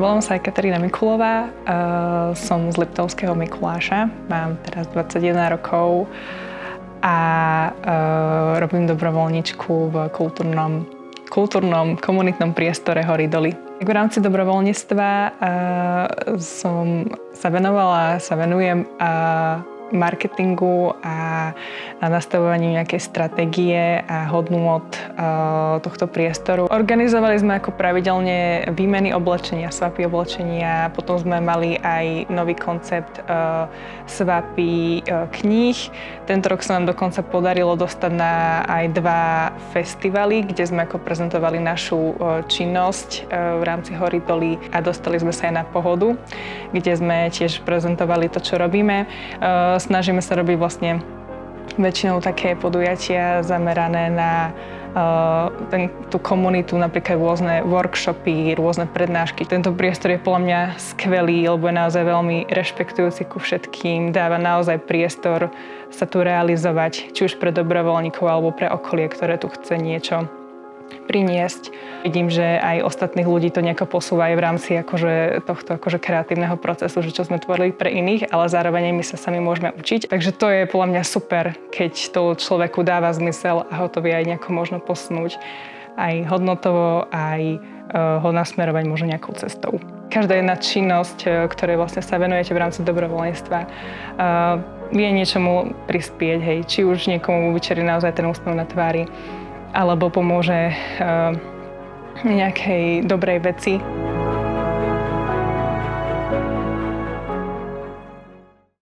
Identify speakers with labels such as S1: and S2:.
S1: Volám sa Katarína Mikulová, som z Liptovského Mikuláša, mám teraz 21 rokov a robím dobrovoľničku v kultúrnom komunitnom priestore Hory Doly. V rámci dobrovoľníctva som sa venujem marketingu a nastavovaniu nejakej stratégie a hodnôt tohto priestoru. Organizovali sme ako pravidelne výmeny oblečenia, swapy oblečenia, potom sme mali aj nový koncept swapy kníh. Tento rok sa nám dokonca podarilo dostať na aj 2 festivaly, kde sme ako prezentovali našu činnosť v rámci Hory Doly a dostali sme sa aj na Pohodu, kde sme tiež prezentovali to, čo robíme. Snažíme sa robiť vlastne väčšinou také podujatia zamerané na tú komunitu, napríklad rôzne workshopy, rôzne prednášky. Tento priestor je podľa mňa skvelý, lebo je naozaj veľmi rešpektujúci ku všetkým, dáva naozaj priestor sa tu realizovať, či už pre dobrovoľníkov alebo pre okolie, ktoré tu chce niečo priniesť. Vidím, že aj ostatných ľudí to nejako posúva aj v rámci tohto kreatívneho procesu, že čo sme tvorili pre iných, ale zároveň my sa sami môžeme učiť. Takže to je podľa mňa super, keď to človeku dáva zmysel a ho to vie aj nejako možno posunúť aj hodnotovo, aj ho nasmerovať možno nejakou cestou. Každá jedna činnosť, ktorej vlastne sa venujete v rámci dobrovoľníctva, vie niečomu prispieť, hej, či už niekomu vyčerí naozaj ten úsmev na tvári, alebo pomôže nejakej dobrej veci.